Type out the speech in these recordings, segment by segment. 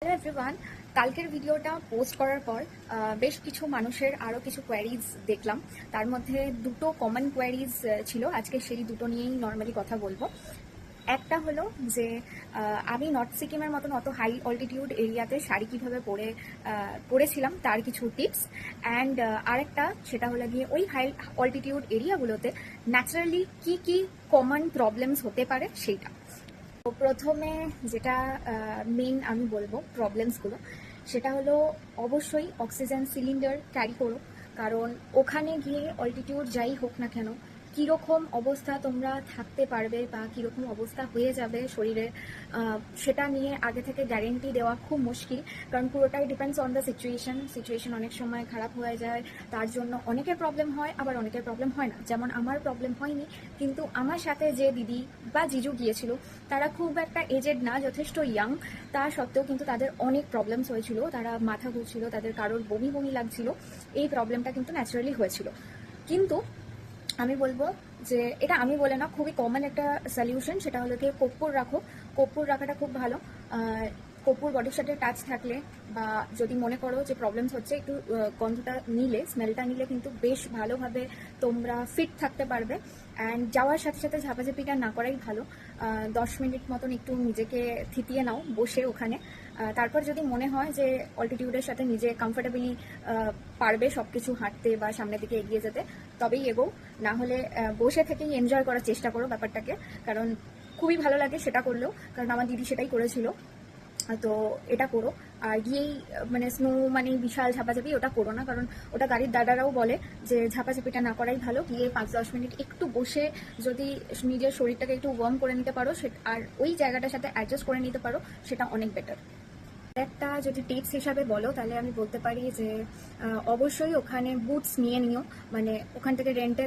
Hello everyone, কালকের ভিডিওটা post করার পর বেশ কিছু মানুষের আরও কিছু কোয়ারিজ দেখলাম। তার মধ্যে দুটো কমন কোয়ারিজ ছিল। আজকে সেই দুটো নিয়েই নর্মালি কথা বলবো। একটা হলো যে আমি নর্থ সিকিমের মতন অত হাই অল্টিটিউড এরিয়াতে শাড়ি কীভাবে পরেছিলাম তার কিছু টিপস। অ্যান্ড আরেকটা সেটা হলো গিয়ে ওই হাই অল্টিটিউড এরিয়াগুলোতে ন্যাচারালি কি কি কমন প্রবলেমস হতে পারে সেইটা। তো প্রথমে যেটা মেন আমি বলবো প্রবলেমসগুলো, সেটা হলো অবশ্যই অক্সিজেন সিলিন্ডার ক্যারি করো। কারণ ওখানে গিয়ে অল্টিটিউড যাই হোক না কেন, কীরকম অবস্থা তোমরা থাকতে পারবে বা কীরকম অবস্থা হয়ে যাবে শরীরে, সেটা নিয়ে আগে থেকে গ্যারেন্টি দেওয়া খুব মুশকিল। কারণ পুরোটাই ডিপেন্ডস অন দ্য সিচুয়েশন অনেক সময় খারাপ হয়ে যায়, তার জন্য অনেকের প্রবলেম হয়, আবার অনেকের প্রবলেম হয় না। যেমন আমার প্রবলেম হয়নি, কিন্তু আমার সাথে যে দিদি বা জিজু গিয়েছিল তারা খুব একটা এজেড না, যথেষ্ট ইয়াং। তা সত্ত্বেও কিন্তু তাদের অনেক প্রবলেমস হয়েছিল, তারা মাথা ঘুরছিল, তাদের কারোর বমি বমি লাগছিল। এই প্রবলেমটা কিন্তু ন্যাচারালি হয়েছিল। কিন্তু আমি বলবো যে এটা আমি বলে না, খুবই কমন একটা সলিউশন, সেটা হলো কি কর্পূর রাখো। কর্পূর রাখাটা খুব ভালো। কর্পূর বডির সাথে টাচ থাকলে বা যদি মনে করো যে প্রবলেমস হচ্ছে, একটু গন্ধটা নিলে, স্মেলটা নিলে কিন্তু বেশ ভালোভাবে তোমরা ফিট থাকতে পারবে। অ্যান্ড যাওয়ার সাথে সাথে ঝাপাঝাপিটা না করাই ভালো। 10 মিনিট মতন একটু নিজেকে থিতিয়ে নাও বসে ওখানে। তারপর যদি মনে হয় যে অল্টিটিউডের সাথে নিজে কমফোর্টেবলি পারবে সব কিছু হাঁটতে বা সামনের দিকে এগিয়ে যেতে, তবেই এগো। না হলে বসে থেকেই এনজয় করার চেষ্টা করো ব্যাপারটাকে, কারণ খুবই ভালো লাগে সেটা করলেও। কারণ আমার দিদি সেটাই করেছিল। তো এটা করো। আর গিয়েই মানে স্নো মানে বিশাল ঝাপাঝাপি ওটা করো না, কারণ ওটা গাড়ির দাদারাও বলে যে ঝাপাঝাপিটা না করাই ভালো। গিয়ে 5-10 মিনিট একটু বসে যদি নিজের শরীরটাকে একটু ওয়ার্ম করে নিতে পারো, আর ওই জায়গাটার সাথে অ্যাডজাস্ট করে নিতে পারো, সেটা অনেক বেটার। একটা যদি টিপস হিসাবে বলো তাহলে আমি বলতে পারি যে অবশ্যই ওখানে বুটস নিয়ে নিও। মানে ওখান থেকে রেন্টে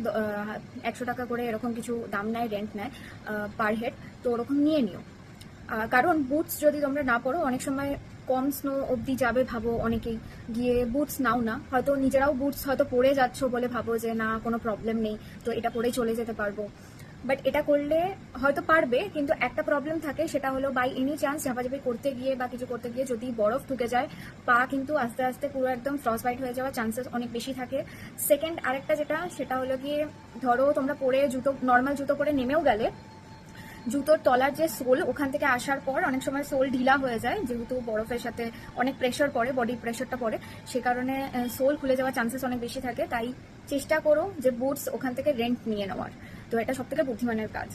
100 টাকা করে এরকম কিছু দাম নেয়, রেন্ট নেয় পার হেড। তো ওরকম নিয়ে নিও। কারণ বুটস যদি তোমরা না পরো, অনেক সময় কম স্নো অবধি যাবে ভাবো অনেকেই, গিয়ে বুটস নাও না, হয়তো নিজেরাও বুটস হয়তো পরে যাচ্ছ বলে ভাবো যে না কোনো প্রবলেম নেই, তো এটা পরেই চলে যেতে পারবো। বাট এটা করলে হয়তো পারবে, কিন্তু একটা প্রবলেম থাকে, সেটা হলো বাই এনি চান্স ঝাপাঝাপি করতে গিয়ে বা কিছু করতে গিয়ে যদি বরফ ঢুকে যায়, পা কিন্তু আস্তে আস্তে পুরো একদম ফ্রস্ট বাইট হয়ে যাওয়ার চান্সেস অনেক বেশি থাকে। সেকেন্ড আরেকটা যেটা, সেটা হলো গিয়ে ধরো তোমরা পরে নর্মাল জুতো পরে নেমেও গেলে, জুতোর তলার যে সোল, ওখান থেকে আসার পর অনেক সময় সোল ঢিলা হয়ে যায়, যেহেতু বরফের সাথে অনেক প্রেশার পড়ে, বডির প্রেশারটা পড়ে, সে কারণে সোল খুলে যাওয়ার চান্সেস অনেক বেশি থাকে। তাই চেষ্টা করো যে বুটস ওখান থেকে রেন্ট নিয়ে নেওয়ার। তো এটা সব থেকে বুদ্ধিমানের কাজ।